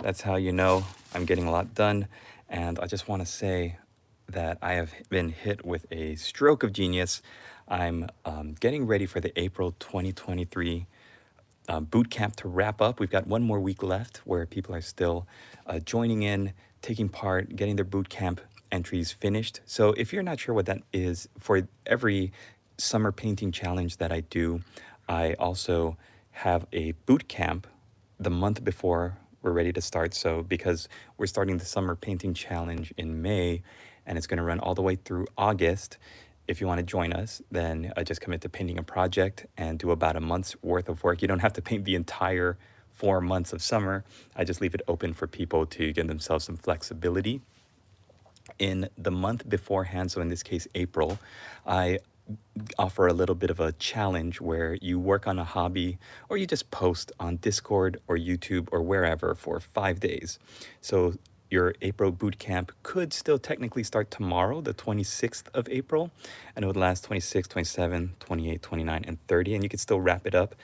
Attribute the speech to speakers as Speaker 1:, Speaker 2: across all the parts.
Speaker 1: That's how you know I'm getting a lot done. And I just want to say that I have been hit with a stroke of genius. I'm getting ready for the April 2023 boot camp to wrap up. We've got one more week left where people are still joining in, taking part, getting their boot camp entries finished. So if you're not sure what that is, for every summer painting challenge that I do, I also have a boot camp the month before we're ready to start. So because we're starting the summer painting challenge in May and it's going to run all the way through August, if you want to join us, then just commit to painting a project and do about a month's worth of work. You don't have to paint the entire 4 months of summer. I just leave it open for people to give themselves some flexibility. In the month beforehand, so in this case, April, I offer a little bit of a challenge where you work on a hobby or you just post on Discord or YouTube or wherever for 5 days. So your April boot camp could still technically start tomorrow, the 26th of April, and it would last 26, 27, 28, 29, and 30, and you could still wrap it up.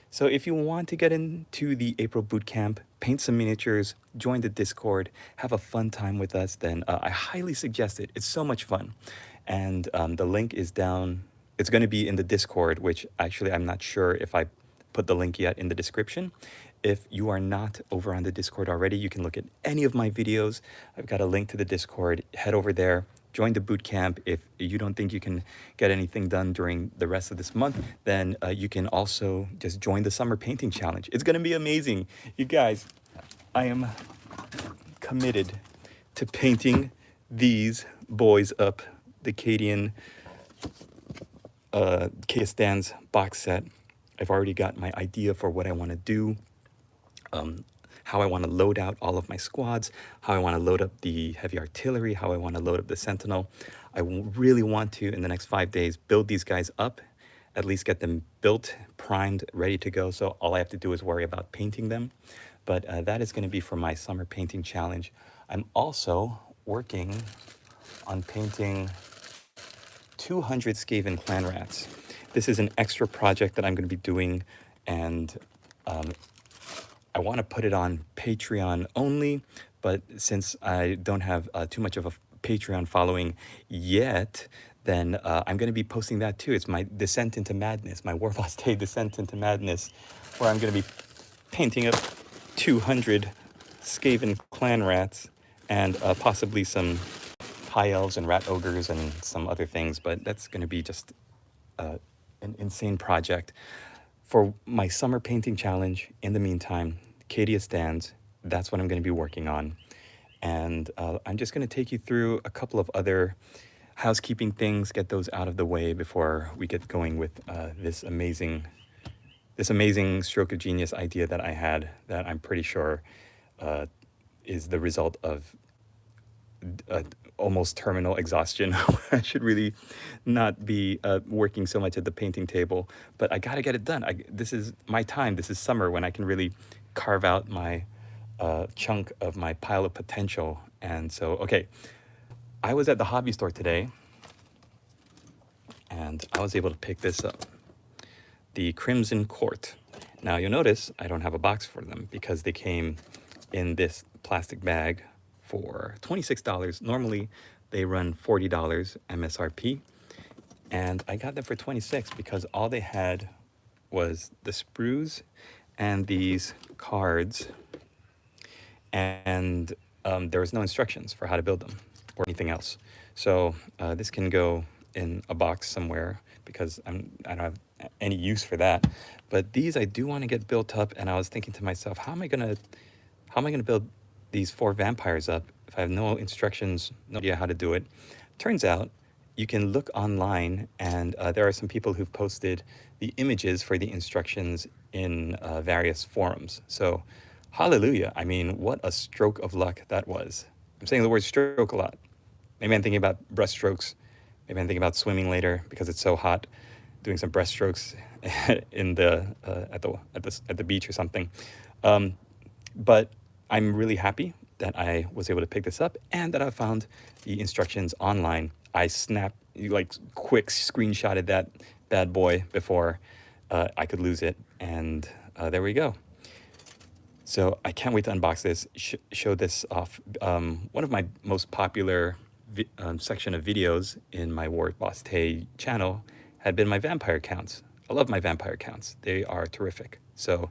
Speaker 1: So if you want to get into the April boot camp, paint some miniatures, join the Discord, have a fun time with us, then I highly suggest it. It's so much fun. And the link is down. It's going to be in the Discord, which actually I'm not sure if I put the link yet in the description. If you are not over on the Discord already, you can look at any of my videos. I've got a link to the Discord. Head over there, join the boot camp. If you don't think you can get anything done during the rest of this month, then you can also just join the summer painting challenge. It's going to be amazing. You guys, I am committed to painting these boys up, the Cadian Kia Stands box set. I've already got my idea for what I want to do, how I want to load out all of my squads, how I want to load up the heavy artillery, how I want to load up the Sentinel. Really want to, in the next 5 days, build these guys up, at least get them built, primed, ready to go. So all I have to do is worry about painting them. But that is going to be for my summer painting challenge. I'm also working on painting 200 Skaven clan rats. This is an extra project that I'm going to be doing, and I want to put it on Patreon only, but since I don't have too much of a Patreon following yet, then I'm going to be posting that too. It's my Descent into Madness, my Warboss Day Descent into Madness, where I'm going to be painting up 200 Skaven clan rats and possibly some high elves and rat ogres and some other things, but that's going to be just an insane project. For my summer painting challenge, in the meantime, Cadia Stands, that's what I'm going to be working on. And I'm just going to take you through a couple of other housekeeping things, get those out of the way before we get going with this amazing stroke of genius idea that I had, that I'm pretty sure is the result of almost terminal exhaustion. I should really not be working so much at the painting table, but I got to get it done. This is my time. This is summer when I can really carve out my chunk of my pile of potential. And so, okay, I was at the hobby store today and I was able to pick this up, the Crimson Court. Now you'll notice I don't have a box for them because they came in this plastic bag for $26. Normally they run $40 MSRP, and I got them for 26 because all they had was the sprues and these cards, and there was no instructions for how to build them or anything else. So this can go in a box somewhere because I don't have any use for that. But these I do want to get built up, and I was thinking to myself, how am I gonna build these 4 vampires up if I have no instructions, no idea how to do it? Turns out you can look online, and there are some people who've posted the images for the instructions in various forums. So hallelujah. I mean, what a stroke of luck that was. I'm saying the word stroke a lot. Maybe I'm thinking about breaststrokes. Maybe I'm thinking about swimming later because it's so hot, doing some breaststrokes in at the beach or something. But I'm really happy that I was able to pick this up and that I found the instructions online. I quick screenshotted that bad boy before I could lose it, and there we go. So I can't wait to unbox this, show this off. One of my most popular section of videos in my Ward Boss Tay channel had been my vampire counts. I love my vampire counts. They are terrific. So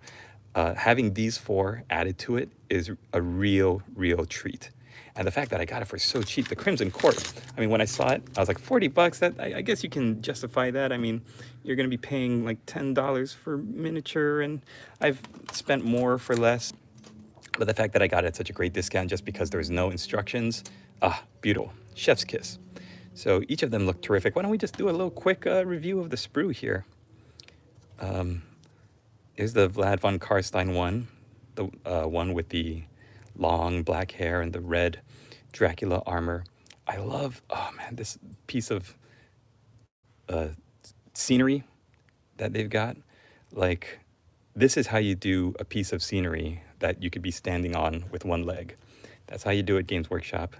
Speaker 1: having these four added to it is a real, real treat. And the fact that I got it for so cheap, the Crimson Court. I mean, when I saw it, I was like, 40 bucks. That I guess you can justify that. I mean, you're going to be paying like $10 for miniature, and I've spent more for less. But the fact that I got it at such a great discount just because there's no instructions, beautiful. Chef's kiss. So each of them look terrific. Why don't we just do a little quick review of the sprue here? Here's the Vlad von Karstein one, the one with the long black hair and the red Dracula armor. I love, oh man, this piece of scenery that they've got. Like, this is how you do a piece of scenery that you could be standing on with one leg. That's how you do it, Games Workshop.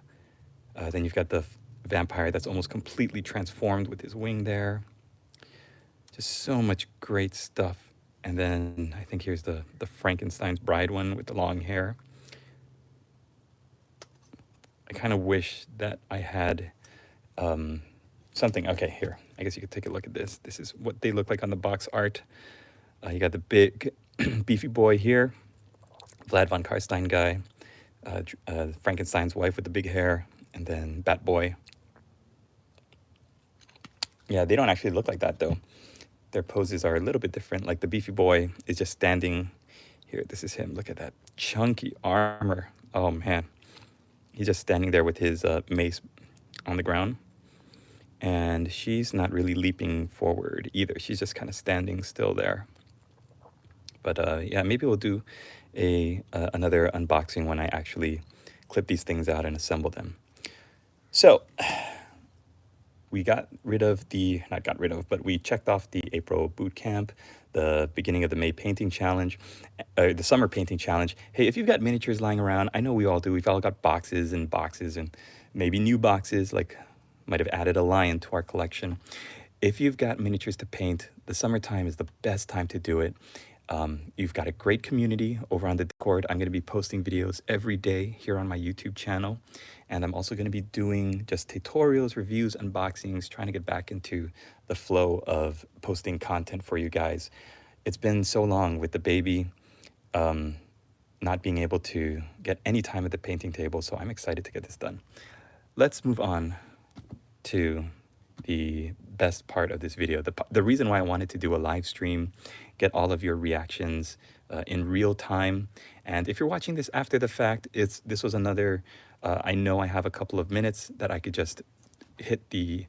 Speaker 1: Then you've got the vampire that's almost completely transformed with his wing there. Just so much great stuff. And then I think here's the Frankenstein's bride one with the long hair. I kind of wish that I had something. Okay, here. I guess you could take a look at this. This is what they look like on the box art. You got the big beefy boy here, Vlad von Karstein guy, Frankenstein's wife with the big hair, and then Bat Boy. Yeah, they don't actually look like that though. Their poses are a little bit different. Like the beefy boy is just standing here. This is him. Look at that chunky armor. Oh man. He's just standing there with his mace on the ground. And she's not really leaping forward either. She's just kind of standing still there. But yeah, maybe we'll do another unboxing when I actually clip these things out and assemble them. So we got rid of not got rid of, but we checked off the April boot camp, the beginning of the May painting challenge, the summer painting challenge. Hey, if you've got miniatures lying around, I know we all do. We've all got boxes and boxes and maybe new boxes, like might have added a lion to our collection. If you've got miniatures to paint, the summertime is the best time to do it. You've got a great community over on the Discord. I'm going to be posting videos every day here on my YouTube channel. And I'm also going to be doing just tutorials, reviews, unboxings, trying to get back into the flow of posting content for you guys. It's been so long with the baby not being able to get any time at the painting table, so I'm excited to get this done. Let's move on to the best part of this video. The reason why I wanted to do a live stream, get all of your reactions in real time. And if you're watching this after the fact, this was another, I know I have a couple of minutes that I could just hit the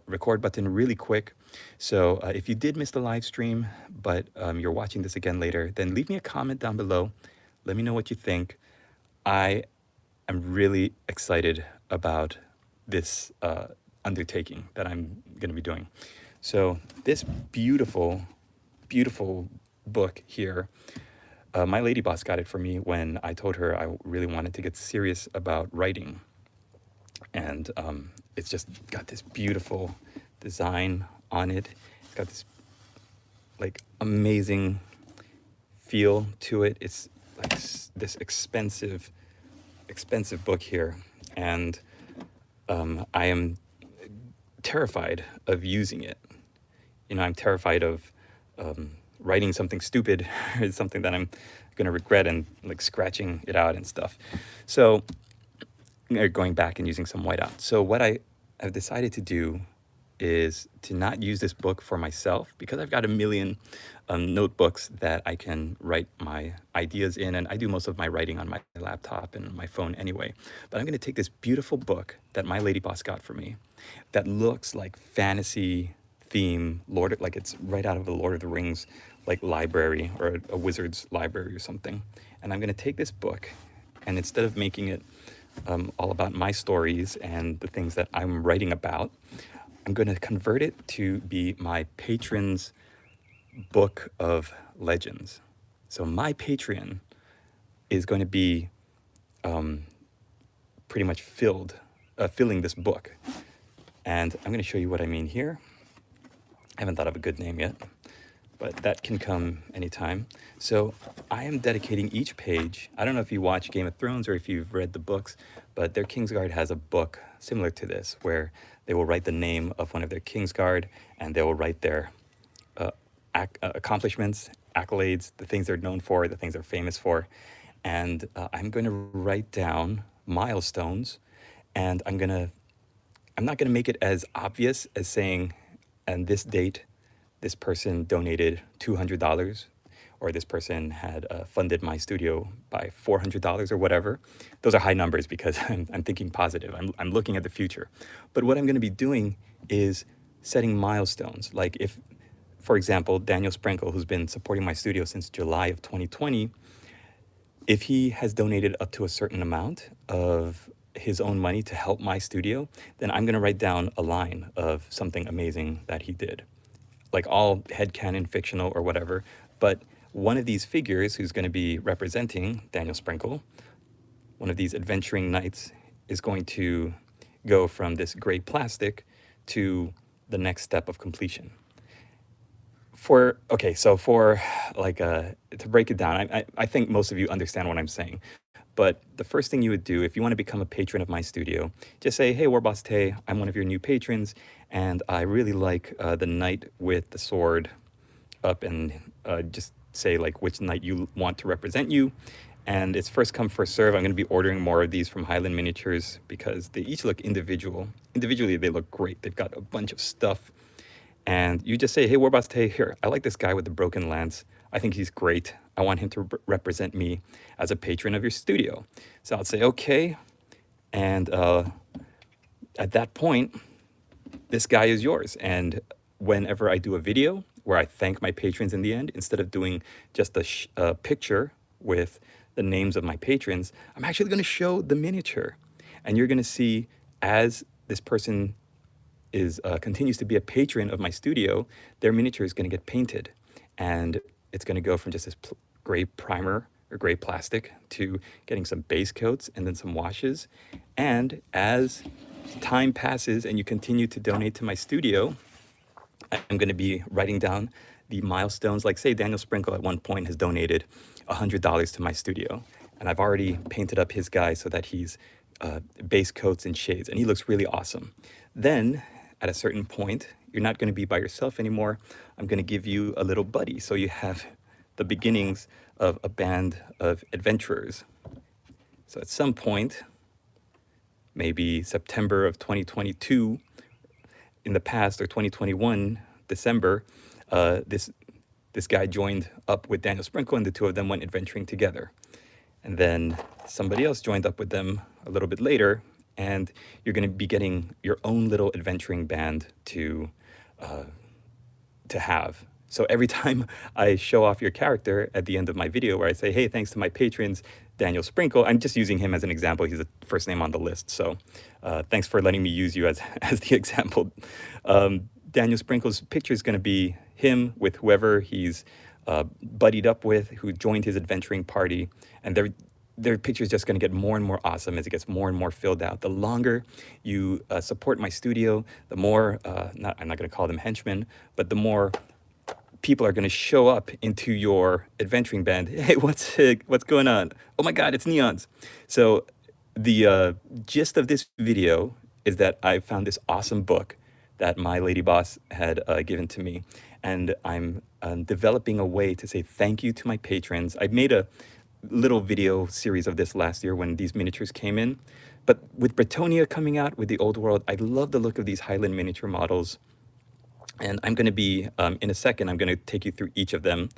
Speaker 1: record button really quick. So if you did miss the live stream, but you're watching this again later, then leave me a comment down below. Let me know what you think. I am really excited about this undertaking that I'm going to be doing. So this beautiful, beautiful book here, my lady boss got it for me when I told her I really wanted to get serious about writing. And it's just got this beautiful design on it. It's got this like amazing feel to it. It's like this expensive book here. And I am terrified of using it. You know, I'm terrified of writing something stupid or something that I'm going to regret and like scratching it out and stuff. So going back and using some whiteout. So what I have decided to do is to not use this book for myself because I've got a million notebooks that I can write my ideas in, and I do most of my writing on my laptop and my phone anyway. But I'm going to take this beautiful book that my lady boss got for me that looks like fantasy theme, like it's right out of the Lord of the Rings like library or a wizard's library or something. And I'm going to take this book, and instead of making it all about my stories and the things that I'm writing about, I'm going to convert it to be my patron's book of legends. So my Patreon is going to be pretty much filling this book. And I'm going to show you what I mean here. I haven't thought of a good name yet. but that can come anytime. So I am dedicating each page. I don't know if you watch Game of Thrones or if you've read the books, but their Kingsguard has a book similar to this where they will write the name of one of their Kingsguard and they will write their uh, accomplishments, accolades, the things they're known for, the things they're famous for. And I'm going to write down milestones, and I'm not going to make it as obvious as saying, and this date, this person donated $200, or this person had funded my studio by $400 or whatever. Those are high numbers because I'm thinking positive. I'm looking at the future. But what I'm going to be doing is setting milestones. Like if, for example, Daniel Sprinkle, who's been supporting my studio since July of 2020, if he has donated up to a certain amount of his own money to help my studio, then I'm going to write down a line of something amazing that he did, like all headcanon, fictional, or whatever. But one of these figures who's going to be representing Daniel Sprinkle, one of these adventuring knights, is going to go from this gray plastic to the next step of completion. For like to break it down, I think most of you understand what I'm saying. But the first thing you would do if you want to become a patron of my studio, just say, hey, Warboss Tay, I'm one of your new patrons, and I really like the knight with the sword up, and just say like which knight you want to represent you. And it's first come, first serve. I'm going to be ordering more of these from Highland Miniatures because they each look individual. Individually, they look great. They've got a bunch of stuff. And you just say, hey, Warboss Tay, here, I like this guy with the broken lance. I think he's great. I want him to represent me as a patron of your studio. So I'll say, okay. And at that point, this guy is yours. And whenever I do a video where I thank my patrons in the end, instead of doing just a picture with the names of my patrons, I'm actually going to show the miniature. And you're going to see as this person is continues to be a patron of my studio, their miniature is going to get painted. And it's going to go from just this gray primer or gray plastic to getting some base coats and then some washes. And as time passes and you continue to donate to my studio, I'm going to be writing down the milestones. Like say Daniel Sprinkle at one point has donated $100 to my studio, and I've already painted up his guy so that he's base coats and shades, and he looks really awesome. Then at a certain point, you're not going to be by yourself anymore. I'm going to give you a little buddy, so you have the beginnings of a band of adventurers. So at some point, maybe September of 2022, in the past, or 2021, December, this guy joined up with Daniel Sprinkle, and the two of them went adventuring together. And then somebody else joined up with them a little bit later, and you're going to be getting your own little adventuring band to have. So every time I show off your character at the end of my video where I say, hey, thanks to my patrons, Daniel Sprinkle, I'm just using him as an example. He's the first name on the list. So thanks for letting me use you as the example. Daniel Sprinkle's picture is going to be him with whoever he's buddied up with, who joined his adventuring party. And their picture is just going to get more and more awesome as it gets more and more filled out. The longer you support my studio, the more, I'm not going to call them henchmen, but the more people are going to show up into your adventuring band. Hey, what's going on? Oh my God, it's neons. So the gist of this video is that I found this awesome book that my lady boss had given to me, and I'm developing a way to say thank you to my patrons. I made a little video series of this last year when these miniatures came in, but with Bretonia coming out with the old world, I love the look of these Highland miniature models. And I'm going to be, in a second, I'm going to take you through each of them.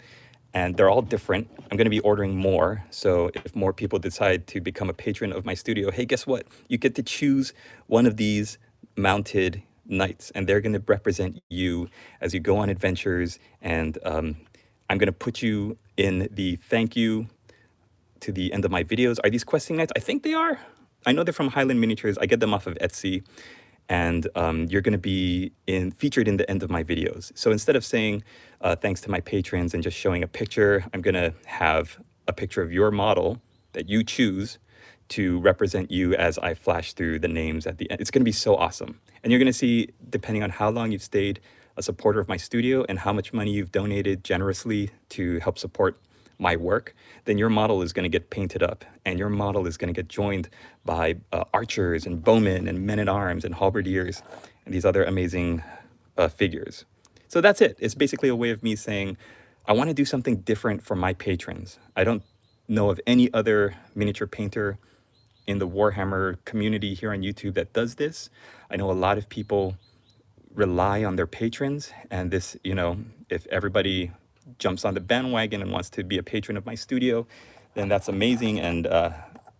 Speaker 1: And they're all different. I'm going to be ordering more. So if more people decide to become a patron of my studio, hey, guess what? You get to choose one of these mounted knights. And they're going to represent you as you go on adventures. And I'm going to put you in the thank you to the end of my videos. Are these questing knights? I think they are. I know they're from Highland Miniatures. I get them off of Etsy. And you're going to be featured in the end of my videos. So instead of saying thanks to my patrons and just showing a picture, I'm going to have a picture of your model that you choose to represent you as I flash through the names at the end. It's going to be so awesome. And you're going to see, depending on how long you've stayed a supporter of my studio and how much money you've donated generously to help support my work, then your model is going to get painted up and your model is going to get joined by archers and bowmen and men at arms and halberdiers and these other amazing figures. So that's it. It's basically a way of me saying, I want to do something different for my patrons. I don't know of any other miniature painter in the Warhammer community here on YouTube that does this. I know a lot of people rely on their patrons, and this, if everybody jumps on the bandwagon and wants to be a patron of my studio, then that's amazing, and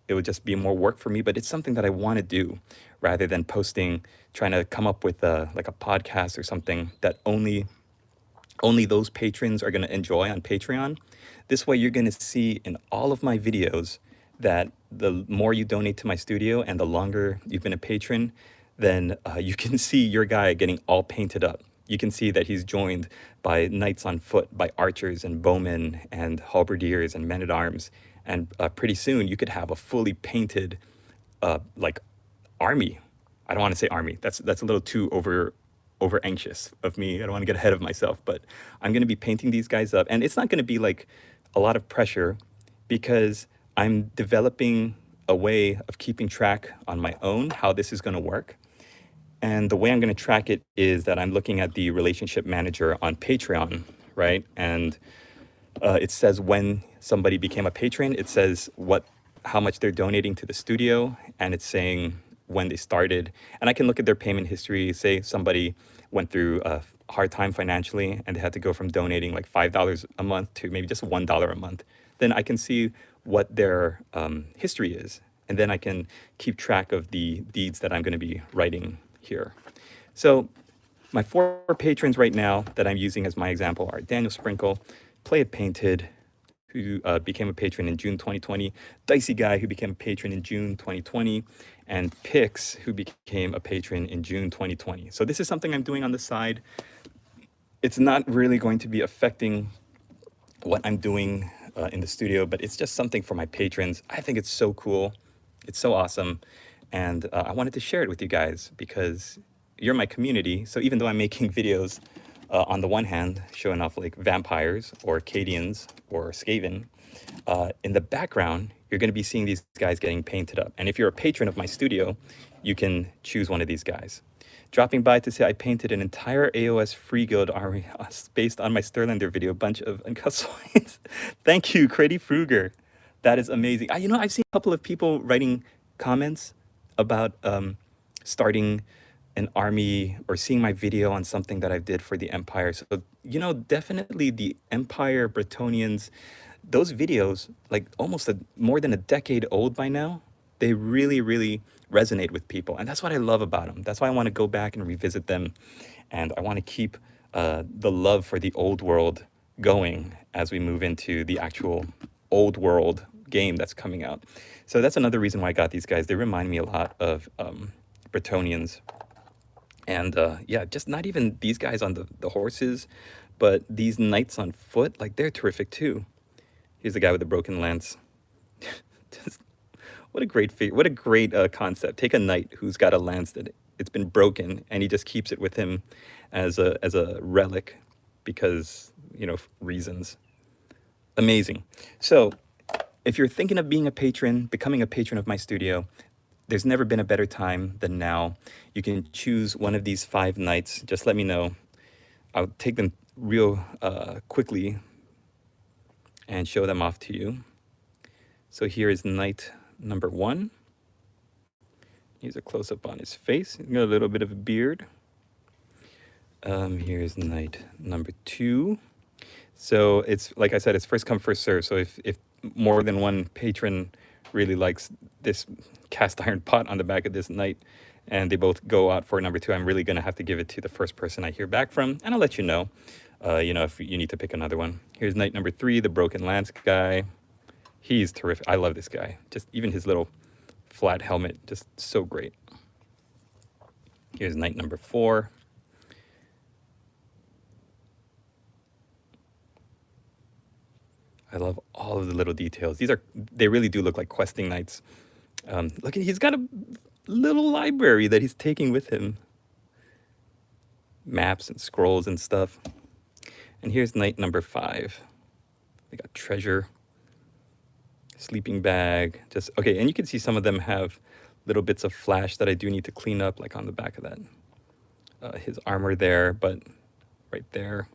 Speaker 1: it would just be more work for me. But it's something that I want to do, rather than trying to come up with like a podcast or something that only those patrons are going to enjoy on Patreon. This way, you're going to see in all of my videos that the more you donate to my studio and the longer you've been a patron, then you can see your guy getting all painted up. You can see that he's joined by knights on foot, by archers and bowmen and halberdiers and men at arms. And pretty soon you could have a fully painted like army. I don't want to say army. That's a little too over anxious of me. I don't want to get ahead of myself, but I'm going to be painting these guys up, and it's not going to be like a lot of pressure because I'm developing a way of keeping track on my own how this is going to work. And the way I'm going to track it is that I'm looking at the relationship manager on Patreon, right? And it says when somebody became a patron, it says how much they're donating to the studio, and it's saying when they started. And I can look at their payment history. Say somebody went through a hard time financially and they had to go from donating like $5 a month to maybe just $1 a month. Then I can see what their history is. And then I can keep track of the deeds that I'm going to be writing here. So my 4 patrons right now that I'm using as my example are Daniel Sprinkle, Play It Painted, who became a patron in June 2020, Dicey Guy, who became a patron in June 2020, and Pix, who became a patron in June 2020. So this is something I'm doing on the side. It's not really going to be affecting what I'm doing in the studio, but it's just something for my patrons. I think it's so cool. It's so awesome. And I wanted to share it with you guys because you're my community. So even though I'm making videos on the one hand, showing off like vampires or Cadians or Skaven, in the background, you're going to be seeing these guys getting painted up. And if you're a patron of my studio, you can choose one of these guys. Dropping by to say I painted an entire AOS Free Guild army based on my Sterlander video, bunch of encapsulations. Thank you, Crady Fruger. That is amazing. I've seen a couple of people writing comments about starting an army or seeing my video on something that I did for the Empire. So, definitely the Empire, Bretonians, those videos, like almost more than a decade old by now, they really, really resonate with people. And that's what I love about them. That's why I want to go back and revisit them. And I want to keep the love for the old world going as we move into the actual old world game that's coming out. So that's another reason why I got these guys. They remind me a lot of Bretonians. And yeah, just not even these guys on the horses, but these knights on foot, like they're terrific too. Here's the guy with the broken lance. Just, what a great concept. Take a knight who's got a lance that it's been broken, and he just keeps it with him as a relic because, reasons. Amazing. So if you're thinking of being a patron, becoming a patron of my studio, there's never been a better time than now. You can choose one of these 5 knights. Just let me know. I'll take them real quickly and show them off to you. So here is knight number 1. Here's a close-up on his face. He's got a little bit of a beard. Here's knight number 2. So it's, like I said, it's first come, first serve. So if more than one patron really likes this cast iron pot on the back of this knight, and they both go out for number 2, I'm really going to have to give it to the first person I hear back from, and I'll let you know, if you need to pick another one. Here's knight number 3, the broken lance guy. He's terrific. I love this guy. Just even his little flat helmet, just so great. Here's knight number 4. I love all of the little details. They really do look like questing knights. Look, he's got a little library that he's taking with him. maps and scrolls and stuff. And here's night number 5. We got treasure, sleeping bag, just okay. And you can see some of them have little bits of flash that I do need to clean up, like on the back of that. His armor there, but right there.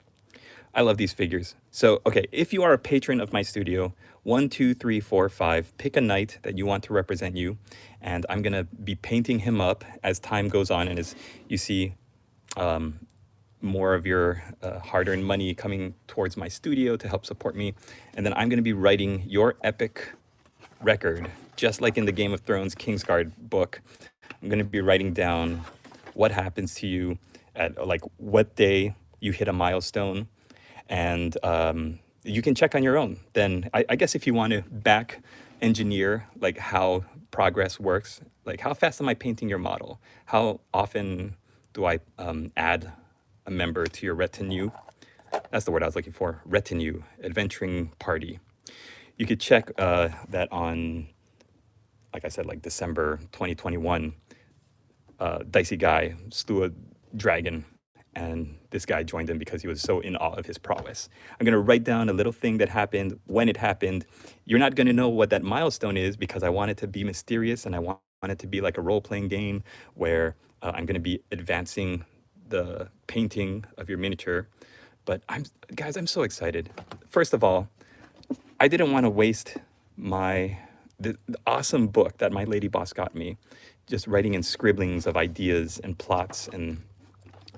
Speaker 1: I love these figures. So, okay, if you are a patron of my studio, 1, 2, 3, 4, 5, pick a knight that you want to represent you, and I'm gonna be painting him up as time goes on, and as you see more of your hard-earned money coming towards my studio to help support me, and then I'm gonna be writing your epic record, just like in the Game of Thrones Kingsguard book. I'm gonna be writing down what happens to you at like what day you hit a milestone, and you can check on your own. Then I guess if you want to back engineer like how progress works, like how fast am I painting your model? How often do I add a member to your retinue? That's the word I was looking for. Retinue, adventuring party. You could check that on, like I said, like December 2021. Dicey guy slew a dragon, and this guy joined him because he was so in awe of his prowess. I'm going to write down a little thing that happened, when it happened. You're not going to know what that milestone is because I want it to be mysterious, and I want it to be like a role-playing game where I'm going to be advancing the painting of your miniature. But guys, I'm so excited. First of all, I didn't want to waste the awesome book that my lady boss got me, just writing in scribblings of ideas and plots and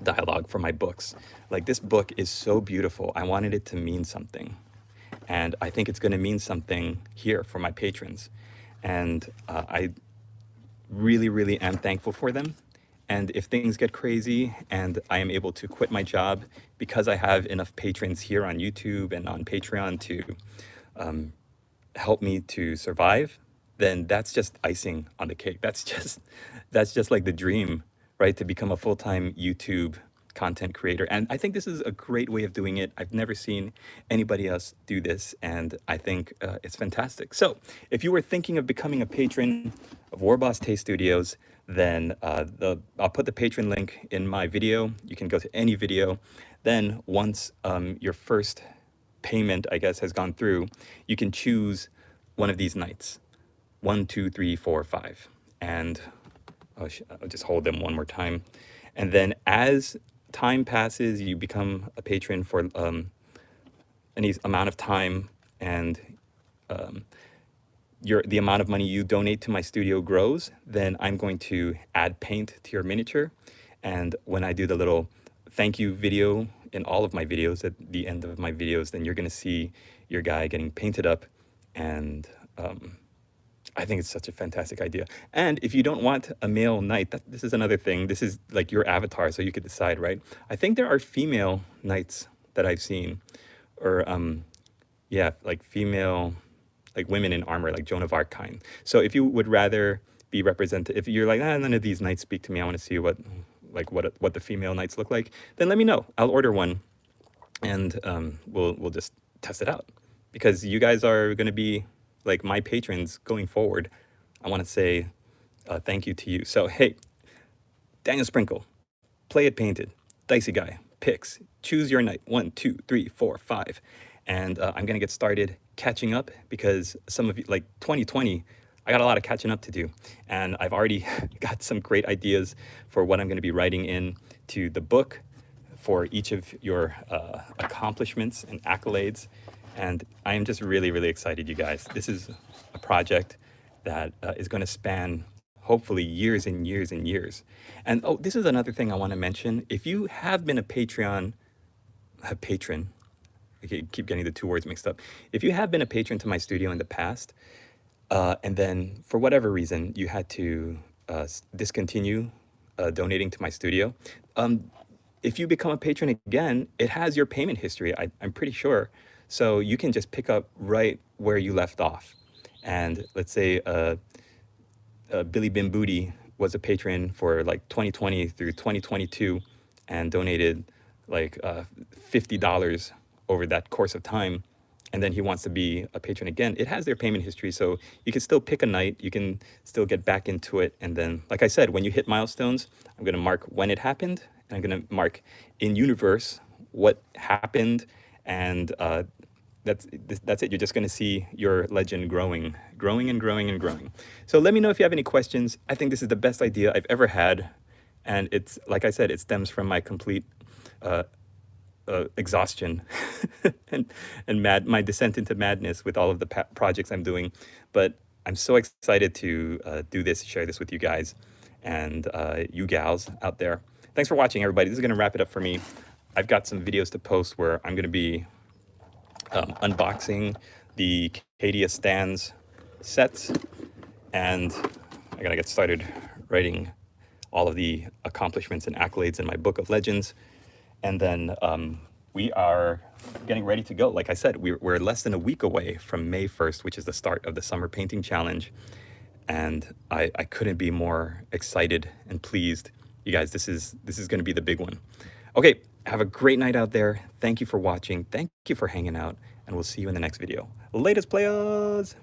Speaker 1: dialogue for my books. Like, this book is so beautiful. I wanted it to mean something. And I think it's going to mean something here for my patrons. And I really, really am thankful for them. And if things get crazy and I am able to quit my job because I have enough patrons here on YouTube and on Patreon to help me to survive, then that's just icing on the cake. That's just like the dream, right? To become a full-time YouTube content creator. And I think this is a great way of doing it. I've never seen anybody else do this, and I think it's fantastic. So if you were thinking of becoming a patron of Warboss Taste Studios, then I'll put the patron link in my video. You can go to any video. Then once your first payment, I guess, has gone through, you can choose one of these nights. 1, 2, 3, 4, 5. And I'll just hold them one more time. And then as time passes, you become a patron for any amount of time, and the amount of money you donate to my studio grows, then I'm going to add paint to your miniature. And when I do the little thank you video in all of my videos, at the end of my videos, then you're going to see your guy getting painted up. And I think it's such a fantastic idea. And if you don't want a male knight, this is another thing. This is like your avatar, so you could decide, right? I think there are female knights that I've seen, or yeah, like female, like women in armor, like Joan of Arc kind. So if you would rather be represented, if you're like, none of these knights speak to me, I want to see what the female knights look like, then let me know. I'll order one, and we'll just test it out, because you guys are going to be like my patrons going forward. I want to say thank you to you. So hey, Daniel Sprinkle, Play It Painted, Dicey Guy, picks, choose your knight, 1, 2, 3, 4, 5. And I'm gonna get started catching up, because some of you, like 2020, I got a lot of catching up to do. And I've already got some great ideas for what I'm gonna be writing in to the book for each of your accomplishments and accolades. And I am just really, really excited, you guys. This is a project that is going to span, hopefully, years and years and years. And oh, this is another thing I want to mention. If you have been a patron, I keep getting the two words mixed up. If you have been a patron to my studio in the past, and then for whatever reason you had to discontinue donating to my studio, if you become a patron again, it has your payment history, I'm pretty sure. So you can just pick up right where you left off. And let's say Billy Bim Booty was a patron for like 2020 through 2022 and donated like $50 over that course of time. And then he wants to be a patron again. It has their payment history, so you can still pick a night. You can still get back into it. And then, like I said, when you hit milestones, I'm going to mark when it happened, And I'm going to mark in universe what happened, and that's it. You're just going to see your legend growing, growing and growing and growing. So let me know if you have any questions. I think this is the best idea I've ever had, and it's like I said, it stems from my complete uh, exhaustion and my descent into madness with all of the projects I'm doing. But I'm so excited to do this, share this with you guys and you gals out there. Thanks for watching, everybody. This is going to wrap it up for me. I've got some videos to post where I'm going to be unboxing the Cadia Stands sets, and I gotta get started writing all of the accomplishments and accolades in my book of legends. And then we are getting ready to go. Like I said, we're less than a week away from May 1st, which is the start of the Summer Painting Challenge. And I couldn't be more excited and pleased. You guys, this is going to be the big one. Okay, have a great night out there. Thank you for watching. Thank you for hanging out. And we'll see you in the next video. Latest, players!